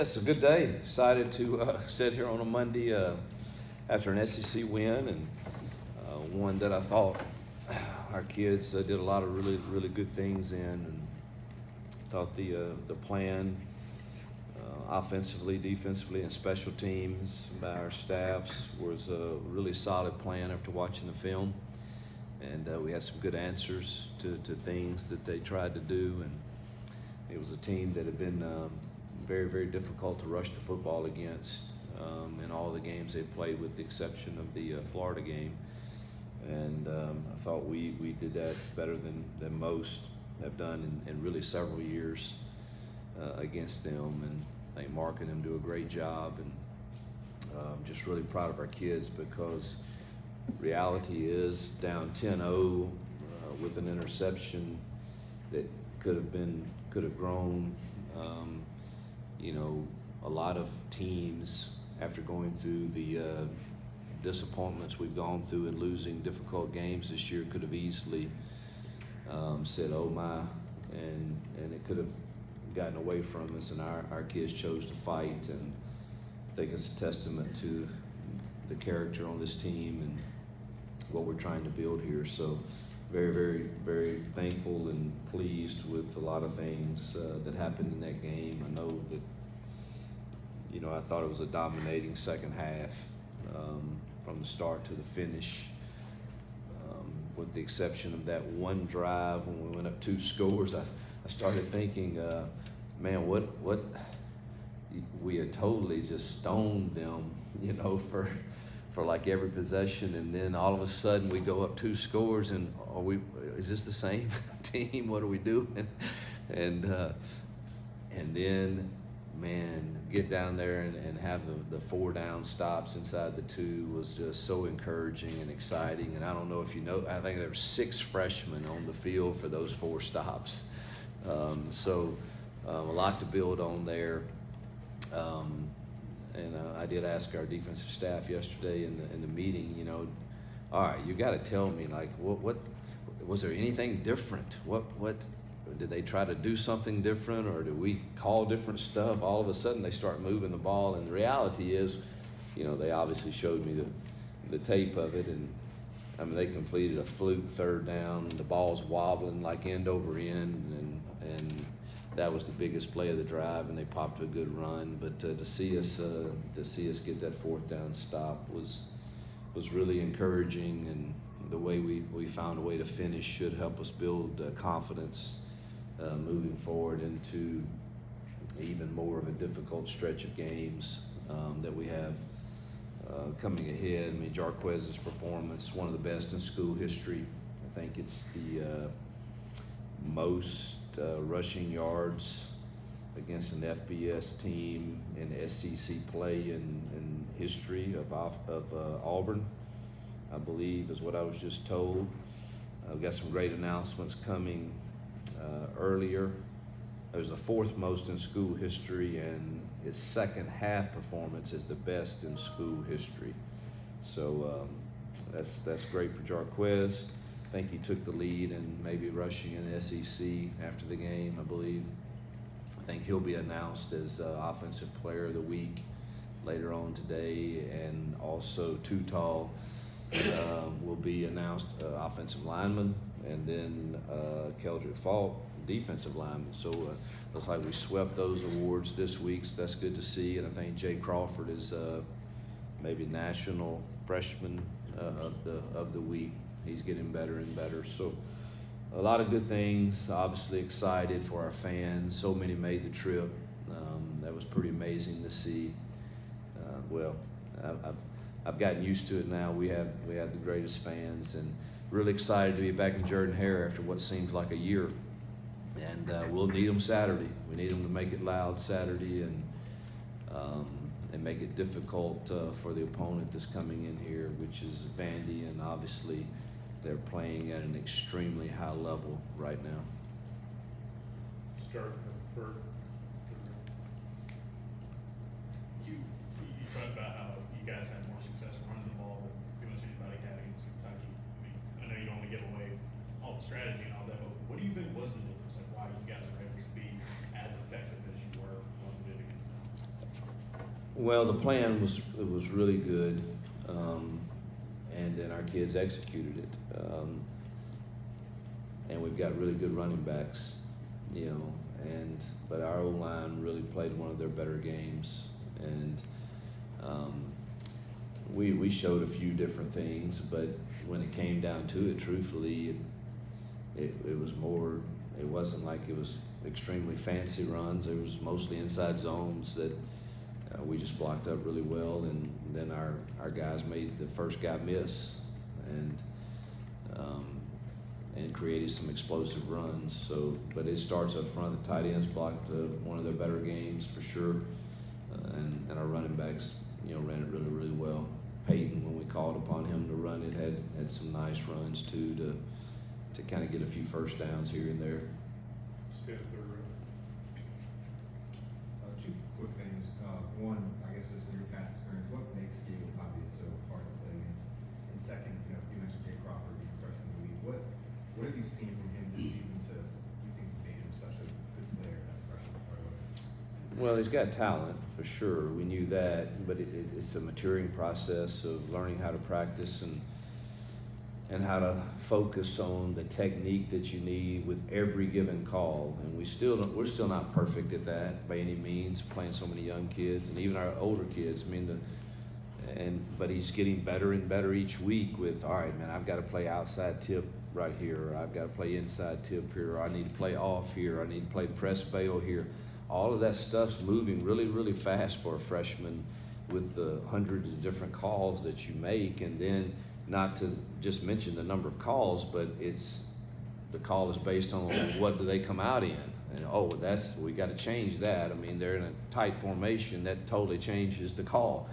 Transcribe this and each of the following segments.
It's a good day. Excited to sit here on a Monday after an SEC win and one that I thought our kids did a lot of really good things in, and thought the plan offensively, defensively, and special teams by our staffs was a really solid plan after watching the film, and we had some good answers to things that they tried to do, and it was a team that had been very difficult to rush the football against in all the games they played, with the exception of the Florida game. And I thought we did that better than most have done in really several years against them. And I think Mark and them do a great job, and just really proud of our kids, because reality is down 10-0 with an interception that could have grown. A lot of teams, after going through the disappointments we've gone through and losing difficult games this year, could have easily said, "Oh my," and it could have gotten away from us. And our kids chose to fight, and I think it's a testament to the character on this team and what we're trying to build here. So very thankful and pleased with a lot of things that happened in that game. I know that, I thought it was a dominating second half from the start to the finish, with the exception of that one drive when we went up 2 scores. I started thinking, man, what we had totally just stoned them, for like every possession, and then all of a sudden we go up 2 scores, and is this the same team? What are we doing? And then, man, get down there and have the 4 down stops inside the 2 was just so encouraging and exciting. And I don't know if you know, I think there were 6 freshmen on the field for those 4 stops. So a lot to build on there. And I did ask our defensive staff yesterday in the meeting, all right, you got to tell me, like, what was there anything different? What did they try to do something different, or did we call different stuff? All of a sudden they start moving the ball, and the reality is, they obviously showed me the tape of it, and I mean, they completed a fluke 3rd down. The ball's wobbling like end over end, and that was the biggest play of the drive, and they popped a good run. But to see us get that 4th down stop was really encouraging, and the way we found a way to finish should help us build confidence moving forward into even more of a difficult stretch of games that we have coming ahead. I mean, Jarquez's performance, one of the best in school history. I think it's the most rushing yards against an FBS team in SEC play in history of Auburn, I believe, is what I was just told. We've got some great announcements coming earlier. It was the 4th most in school history, and his second half performance is the best in school history. So that's great for Jarquez. I think he took the lead in maybe rushing in the SEC after the game, I believe. I think he'll be announced as Offensive Player of the Week later on today, and also Tutal will be announced offensive lineman, and then Keldrick Faulk, defensive lineman. So looks like we swept those awards this week, so that's good to see. And I think Jay Crawford is maybe National Freshman of the Week. He's getting better and better. So a lot of good things. Obviously excited for our fans. So many made the trip. That was pretty amazing to see. I've gotten used to it now. We have the greatest fans, and really excited to be back in Jordan-Hare after what seems like a year. And we'll need them Saturday. We need them to make it loud Saturday, and make it difficult for the opponent that's coming in here, which is Vandy, and obviously they're playing at an extremely high level right now. Start for you talked about how you guys had more success running the ball than pretty much anybody had against Kentucky. I mean, I know you don't want to give away all the strategy and all that, but what do you think was the difference? Like, why you guys were able to be as effective as you were when you did against them? Well, the plan was really good, and then our kids executed it. And we've got really good running backs, you know, but our O-line really played one of their better games, and we showed a few different things, but when it came down to it, truthfully, it was more. It wasn't like it was extremely fancy runs. It was mostly inside zones that we just blocked up really well, and then our guys made the first guy miss, and created some explosive runs. So, but it starts up front. The tight ends blocked one of their better games for sure, and our running backs, you know, ran it really, really well. Peyton, when we called upon him to run it, had some nice runs too to kind of get a few first downs here and there. Stay at third row. Two quick things. One, I guess this is your past experience. What makes Gabe Copy so hard to play against? And second, you know, you mentioned Jay Crawford being freshman in the league. What have you seen from him this season to you think's made him such a good player as a freshman? Well, he's got talent for sure. We knew that, but it's a maturing process of learning how to practice and how to focus on the technique that you need with every given call. And we're still not perfect at that by any means, playing so many young kids and even our older kids. I mean, but he's getting better and better each week with, all right, man, I've got to play outside tip right here, or I've got to play inside tip here, or I need to play off here, I need to play press bail here. All of that stuff's moving really, really fast for a freshman with the hundreds of different calls that you make, and then not to just mention the number of calls, but the call is based on what do they come out in, and we got to change that. I mean, they're in a tight formation, that totally changes the call,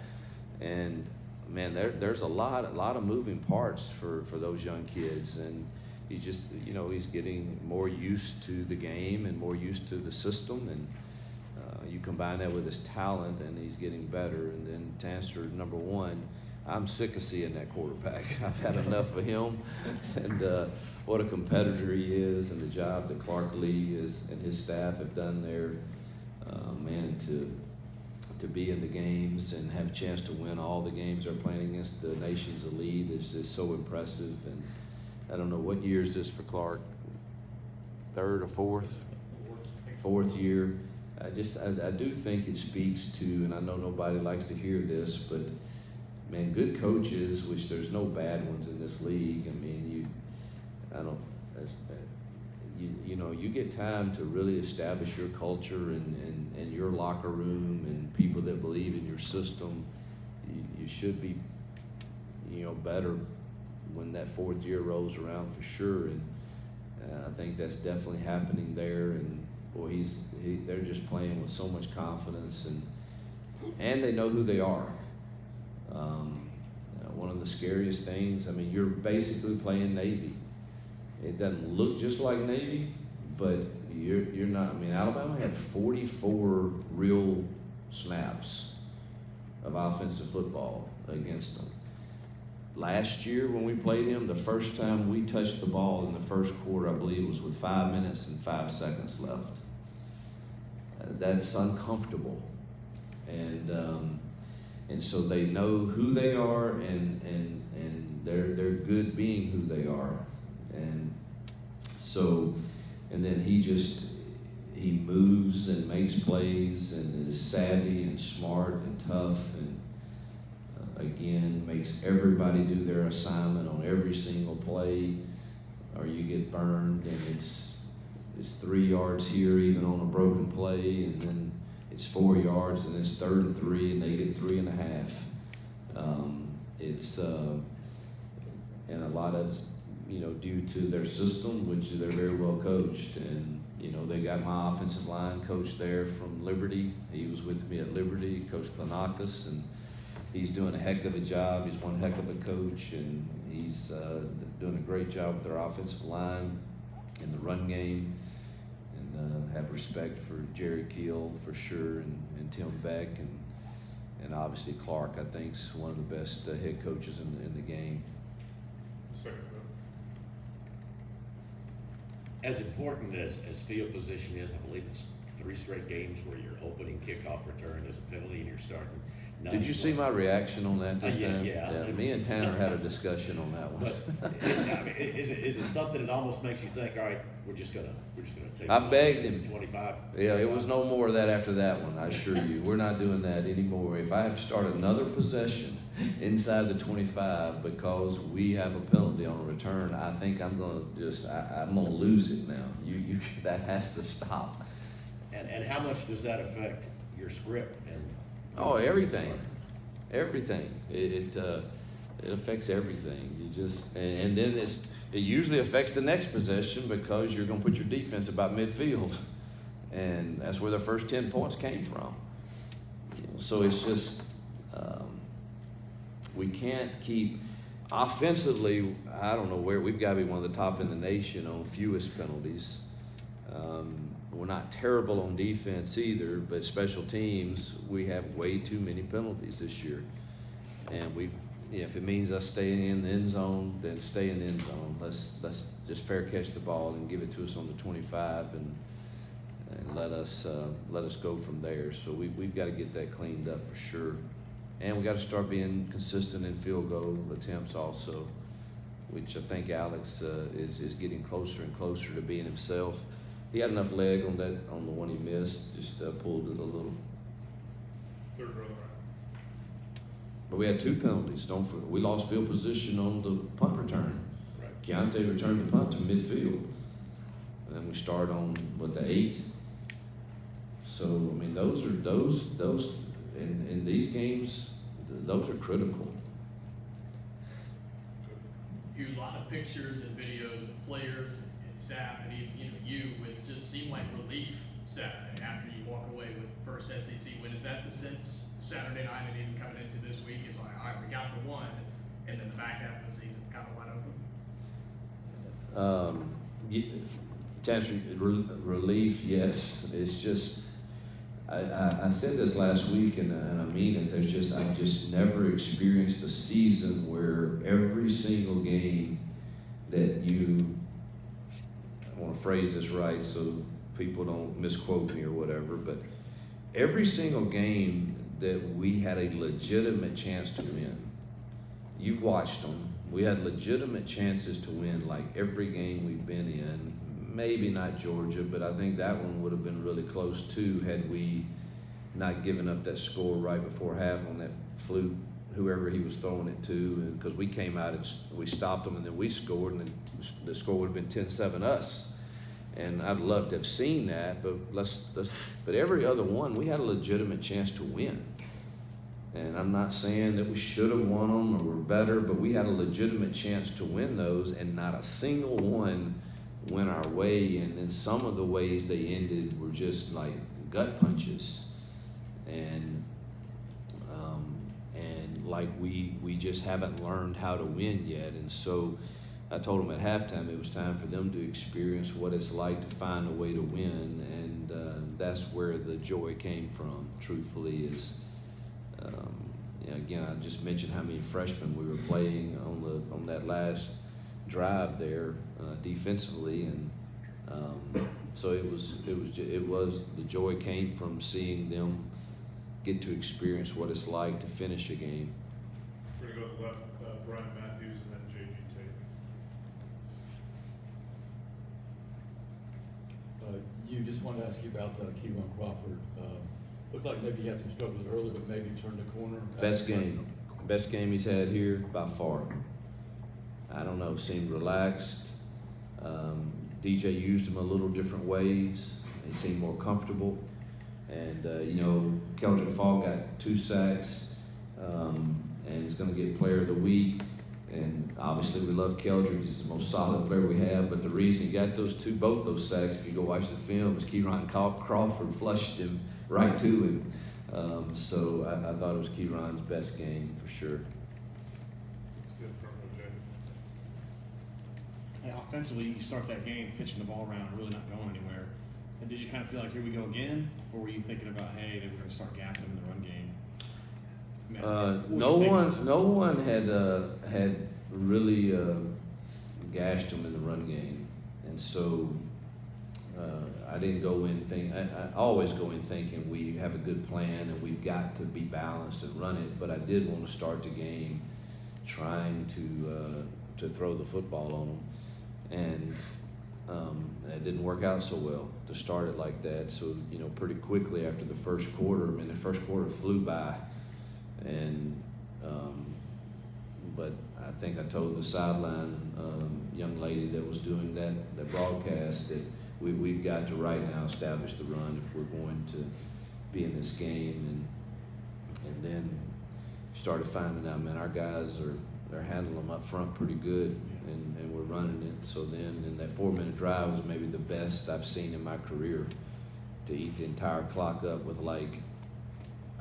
and man, there's a lot of moving parts for those young kids, and he's just, you know, he's getting more used to the game and more used to the system, and you combine that with his talent, and he's getting better. And then to answer number one, I'm sick of seeing that quarterback. I've had enough of him, and what a competitor he is, and the job that Clark Lee and his staff have done there. Man, to be in the games and have a chance to win all the games they're playing against the nation's elite is just so impressive. And I don't know, what year is this for Clark? Third or fourth? Fourth year. I do think it speaks to, and I know nobody likes to hear this, but man, good coaches, which there's no bad ones in this league. I mean, you get time to really establish your culture and your locker room and people that believe in your system. You should be, you know, better when that fourth year rolls around for sure. And I think that's definitely happening there. And boy, they're just playing with so much confidence, and they know who they are. One of the scariest things, I mean, you're basically playing Navy. It doesn't look just like Navy, but you're not. I mean, Alabama had 44 real snaps of offensive football against them. Last year when we played him, the first time we touched the ball in the first quarter, I believe it was with 5 minutes and 5 seconds left. That's uncomfortable, and so they know who they are, and they're good being who they are, and so, and then he moves and makes plays and is savvy and smart and tough, and again makes everybody do their assignment on every single play, or you get burned and it's 3 yards here even on a broken play, and then it's 4 yards, and it's 3rd and 3, and they get 3.5. And a lot of it's, you know, due to their system, which they're very well coached. And you know, they got my offensive line coach there from Liberty. He was with me at Liberty, Coach Klanakis, and he's doing a heck of a job. He's one heck of a coach, and he's doing a great job with their offensive line in the run game. And have respect for Jerry Keel for sure, and Tim Beck, and obviously Clark, I think, is one of the best head coaches in the game. Second row. As important as field position is, I believe it's 3 straight games where your opening kickoff return is a penalty and you're starting. Did you see my reaction on that this Yeah, time? yeah. Me and Tanner had a discussion on that one. But, I mean, is it something that almost makes you think, all right, we're just gonna take. I begged him. 25? Yeah, it was no more of that after that one, I assure you. We're not doing that anymore. If I have to start another possession inside the 25 because we have a penalty on a return, I think I'm gonna I'm gonna lose it now. That has to stop. And how much does that affect your script and? Oh, everything. Everything. It affects everything. And then it usually affects the next possession because you're gonna put your defense about midfield. And that's where the first 10 points came from. So it's just, we can't keep, offensively, I don't know where, we've got to be one of the top in the nation on fewest penalties. We're not terrible on defense either, but special teams, we have way too many penalties this year. And if it means us staying in the end zone, then stay in the end zone. Let's just fair catch the ball and give it to us on the 25 and let us go from there. So we've got to get that cleaned up for sure. And we got to start being consistent in field goal attempts also, which I think Alex is getting closer and closer to being himself. He had enough leg on the one he missed, just pulled it a little. Third row, right? But we had 2 penalties. We lost field position on the punt return. Right. Keontae returned the punt to midfield. And then we start on the 8. So I mean, those in these games, those are critical. A lot of pictures and videos of players and staff, and even you with just seem like relief Saturday after you walk away with first SEC win. Is that the sense Saturday night and even coming into this week? It's like, all right, we got the one, and then the back half of the season's kind of wide open. To answer relief, yes. It's just I said this last week, and I mean it. I've just never experienced a season where every single game that I want to phrase this right so people don't misquote me or whatever, but every single game that we had a legitimate chance to win. You've watched them. We had legitimate chances to win like every game we've been in. Maybe not Georgia, but I think that one would have been really close too had we not given up that score right before half on that fluke, whoever he was throwing it to, because we came out and we stopped them and then we scored, and the score would have been 10-7 us. And I'd love to have seen that, but but every other one we had a legitimate chance to win. And I'm not saying that we should have won them or we're better, but we had a legitimate chance to win those, and not a single one went our way. And then some of the ways they ended were just like gut punches, and like we just haven't learned how to win yet. And so I told them at halftime it was time for them to experience what it's like to find a way to win, and that's where the joy came from. Truthfully, is again, I just mentioned how many freshmen we were playing on that last drive there defensively, and so it was the joy came from seeing them get to experience what it's like to finish a game. We're gonna go to the left, Brian Matthews and then J.G. Tate. You just wanted to ask you about Kevon Crawford. Looked like maybe he had some struggles early, but maybe turned the corner. Best game he's had here by far. I don't know, seemed relaxed. DJ used him a little different ways. He seemed more comfortable. And, Keldrick Fall got 2 sacks, and he's going to get Player of the Week. And obviously we love Keldrick. He's the most solid player we have. But the reason he got both those sacks, if you go watch the film, is Kevon Crawford flushed him right to him. So I thought it was Kevon's best game for sure. Good front row, Jay. Hey, offensively, you start that game pitching the ball around, really not going anywhere. And did you kind of feel like, here we go again? Or were you thinking about, hey, they were going to start gapping them in the run game? No one had really gashed them in the run game, and so I didn't go in I always go in thinking we have a good plan and we've got to be balanced and run it, but I did want to start the game trying to throw the football on them, and it didn't work out so well to start it like that. So, you know, pretty quickly after the first quarter, I mean, the first quarter flew by, and but I think I told the sideline young lady that was doing that broadcast that we've got to right now establish the run if we're going to be in this game, and then started finding out, man, our guys they're handling them up front pretty good, and we're running it. So then in that 4-minute drive was maybe the best I've seen in my career, to eat the entire clock up with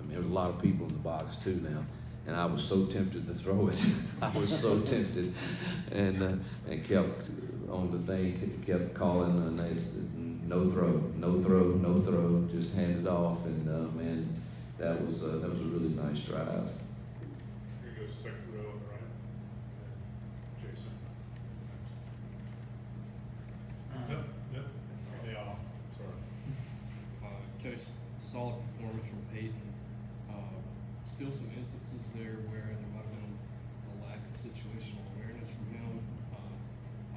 there was a lot of people in the box too now, and I was so tempted to throw it. I was so tempted, and kept on the thing, kept calling, and they said, no throw, just hand it off, and man, that was a really nice drive. Here goes second row on the right. Jason. Yep. They off. Sorry. Coach, solid performance from Peyton. Still some instances there where there might have been a lack of situational awareness from him.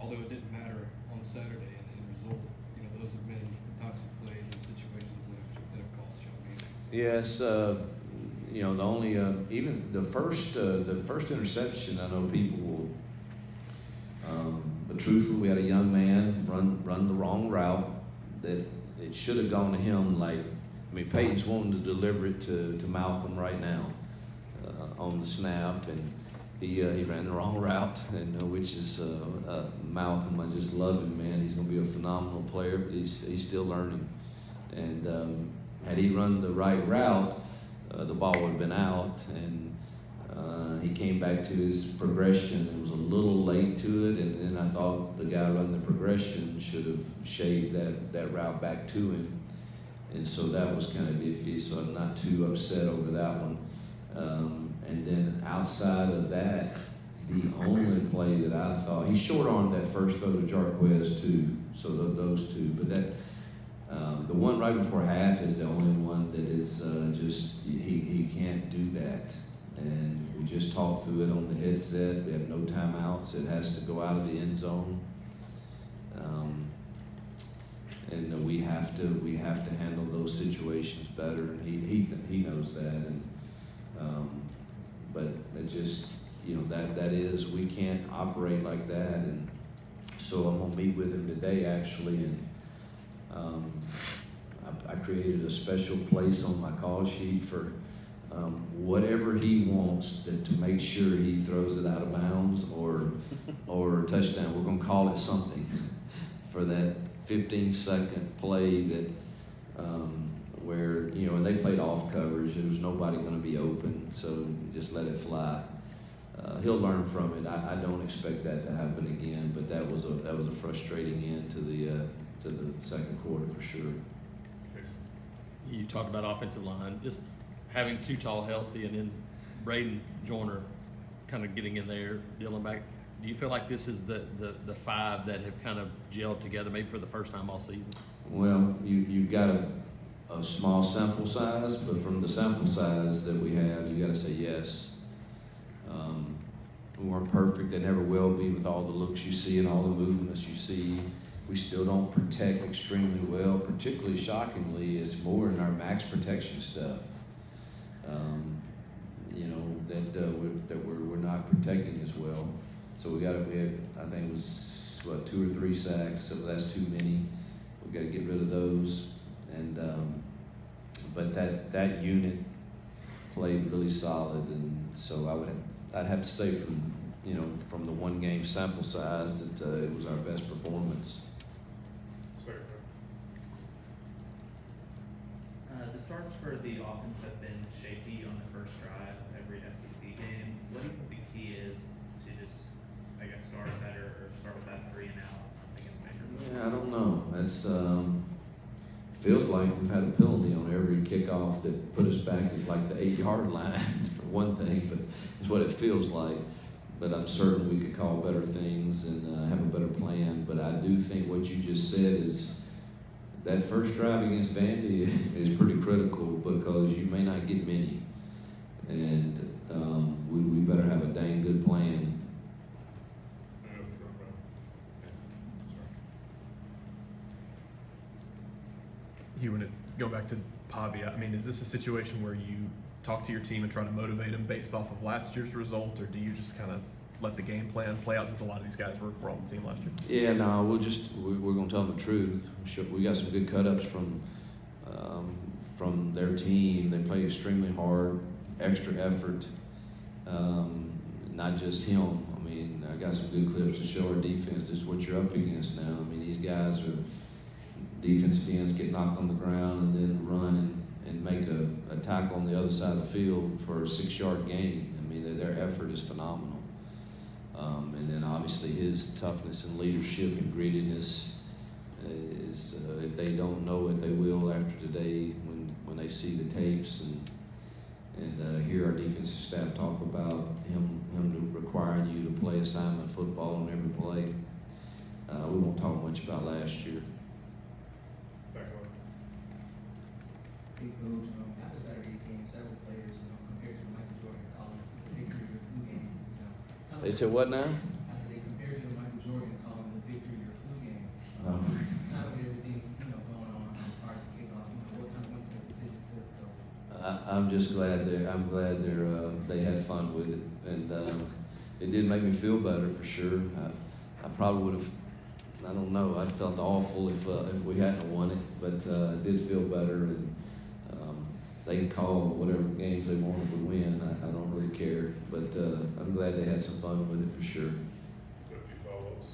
Although it didn't matter on Saturday in the end result, you know, those have been the types of plays and situations that have cost y'all games. Yes, you know, the only even the first interception, I know people will. But truthfully, we had a young man run the wrong route that it should have gone to him. Peyton's wanting to deliver it to Malcolm right now on the snap, and he ran the wrong route, and which is Malcolm. I just love him, man. He's going to be a phenomenal player, but he's still learning. And had he run the right route, the ball would have been out, and he came back to his progression. It was a little late to it, and then I thought the guy running the progression should have shaved that route back to him. And so that was kind of iffy, so I'm not too upset over that one. And then outside of that, the only play that I thought, he short-armed that first throw to Jarquez too, so those two. But the one right before half is the only one that is he can't do that. And we just talked through it on the headset. We have no timeouts. It has to go out of the end zone. And we have to handle those situations better, and he knows that. And but it just, you know, that is, we can't operate like that. And so I'm gonna meet with him today actually, and I created a special place on my call sheet for whatever he wants to make sure he throws it out of bounds or touchdown. We're gonna call it something for that 15-second play that where, you know, and they played off coverage. There was nobody going to be open, so just let it fly. He'll learn from it. I don't expect that to happen again, but that was a frustrating end to the second quarter for sure. You talked about offensive line, just having too tall healthy, and then Braden Joyner kind of getting in there, Dylan back. Do you feel like this is the five that have kind of gelled together maybe for the first time all season? Well, you've got a small sample size, but from the sample size that we have, you got to say yes. We weren't perfect. They never will be with all the looks you see and all the movements you see. We still don't protect extremely well. Particularly shockingly, it's more in our max protection stuff. You know, that we're not protecting as well. So we had, I think it was 2 or 3 sacks. So that's too many. We got to get rid of those. And but that unit played really solid, and so I'd have to say from the 1 game sample size that it was our best performance. Second row. The starts for the offense have been shaky on the first drive of every SEC game. What do you think the key is to just, I guess, start better or start with that 3 and out against Vanderbilt? Yeah, I don't know. That's feels like we've had a penalty on every kickoff that put us back at like the 8-yard line for one thing, but it's what it feels like. But I'm certain we could call better things and have a better plan. But I do think what you just said is that first drive against Vandy is pretty critical because you may not get many. And we better have a dang good plan. You want to go back to Pavia? I mean, is this a situation where you talk to your team and try to motivate them based off of last year's result, or do you just kind of let the game plan play out since a lot of these guys were on the team last year? Yeah, no, we're gonna tell them the truth. Sure, we got some good cut-ups from their team. They play extremely hard, extra effort. Not just him. I mean, I got some good clips to show our defense. This is what you're up against now. I mean, these guys are defensive ends get knocked on the ground and then run and make a tackle on the other side of the field for a 6-yard gain. I mean, their effort is phenomenal. And then obviously his toughness and leadership and grittiness is, if they don't know it, they will after today when they see the tapes and hear our defensive staff talk about him requiring you to play assignment football on every play. We won't talk much about last year. Hey coach, after Saturday's game, several players, compared to Michael Jordan calling the victory your flu game, They said what now? I said they compared you to Michael Jordan calling the victory your flu game. Oh. Kind of with everything, going on as far as the kickoff, what kind of went to the decision to go? I'm just glad they had fun with it, and it did make me feel better for sure. I probably would have, I don't know, I'd felt awful if we hadn't won it, but it did feel better, and they can call whatever games they want if we win. I don't really care, but I'm glad they had some fun with it for sure. Got a few follow-ups.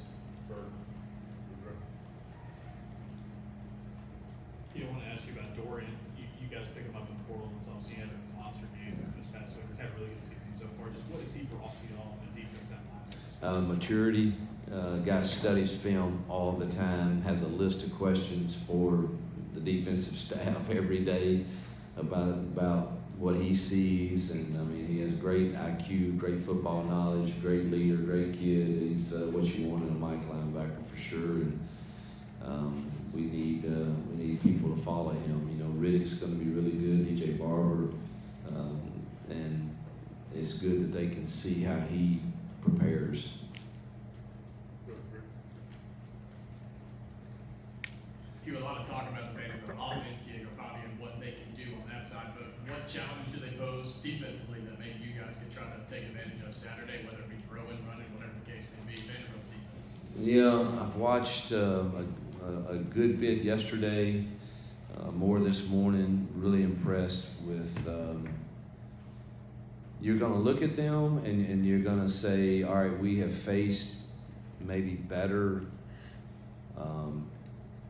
I want to ask you about Dorian. You guys pick him up in Portland, so he had a monster game this past week. He's had a really good season so far. Just what is he brought to y'all on the defense that line? Maturity, guy studies film all the time, has a list of questions for the defensive staff every day about what he sees, and I mean he has great IQ, great football knowledge, great leader, great kid. He's what you want in a Mike linebacker for sure, and we need people to follow him. Riddick's going to be really good, DJ Barber, and it's good that they can see how he prepares. You a lot of talk about the Vanderbilt offense, Diego Bobby, and what they can do on that side, but what challenge do they pose defensively that maybe you guys can try to take advantage of Saturday, whether it be throwing, running, whatever the case may be, Vanderbilt's defense? Yeah, I've watched a good bit yesterday, more this morning. Really impressed with. You're going to look at them and you're going to say, all right, we have faced maybe better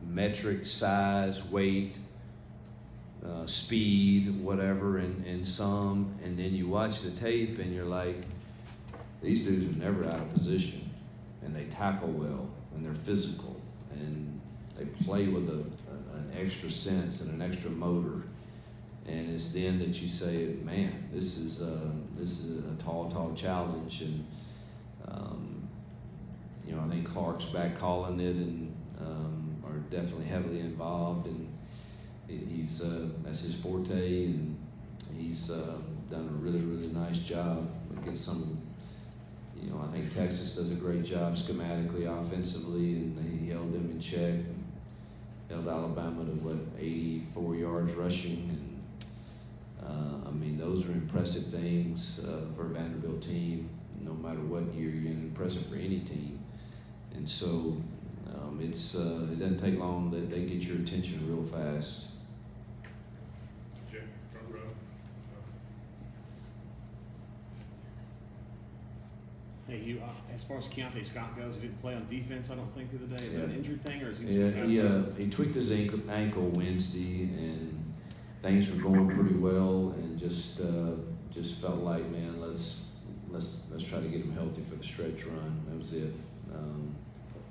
metric, size, weight, speed, whatever, and some, and then you watch the tape and you're like, these dudes are never out of position, and they tackle well, and they're physical, and they play with an extra sense and an extra motor, and it's then that you say, man, this is a tall challenge, and I think Clark's back calling it, and are definitely heavily involved, and he's that's his forte, and he's done a really nice job against some. I think Texas does a great job schematically, offensively, and he held them in check. Held Alabama to 84 yards rushing, and I mean those are impressive things for a Vanderbilt team. No matter what year you're in, impressive for any team, and so. It doesn't take long that they get your attention real fast. Jim, front row. Hey, Hugh, as far as Keontae Scott goes, he didn't play on defense, I don't think, the other day. Is that an Yeah. injury thing, or is he Yeah, he tweaked his ankle Wednesday, and things were going pretty well, and just felt like, man, let's try to get him healthy for the stretch run. That was it.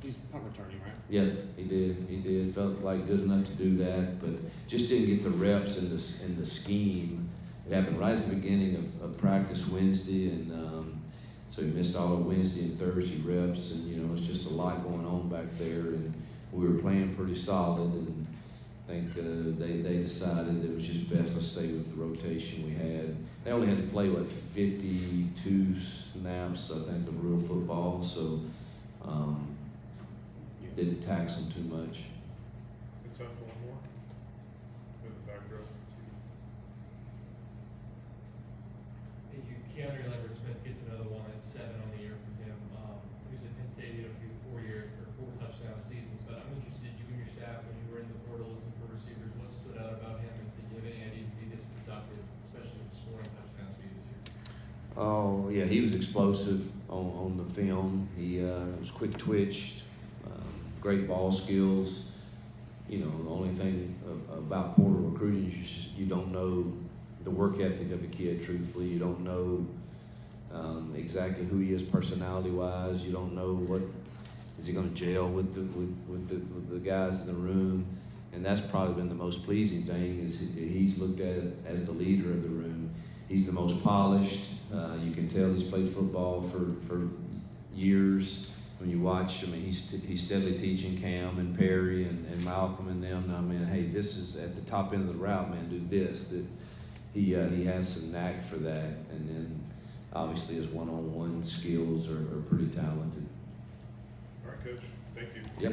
He's punt returning, right? Yeah, he did. Felt like good enough to do that, but just didn't get the reps in the scheme. It happened right at the beginning of practice Wednesday, and so he missed all of Wednesday and Thursday reps, and it's just a lot going on back there, and we were playing pretty solid, and I think they decided that it was just best to stay with the rotation we had. They only had to play, 52 snaps, I think, of real football, so didn't tax them too much. Good time for one more. With the back row. Thank you. Keanu Leonard-Smith gets another one at 7 on the year from him. He was at Penn State, he had a few 4 touchdown seasons, but I'm interested, you and your staff, when you were in the portal looking for receivers, what stood out about him, and did you have any idea he'd be this productive, especially with scoring touchdowns for you this year? Oh, yeah, he was explosive on the film. He was quick twitched, great ball skills. You know, the only thing about portal recruiting is you don't know the work ethic of a kid, truthfully. You don't know exactly who he is personality-wise. You don't know what is he going to gel with the guys in the room. And that's probably been the most pleasing thing is he's looked at it as the leader of the room. He's the most polished. You can tell he's played football for years. When you watch, I mean, he's steadily teaching Cam and Perry and Malcolm and them. I mean, hey, this is at the top end of the route, man. Do this. That he has some knack for that, and then obviously his one-on-one skills are pretty talented. All right, Coach. Thank you. Yep.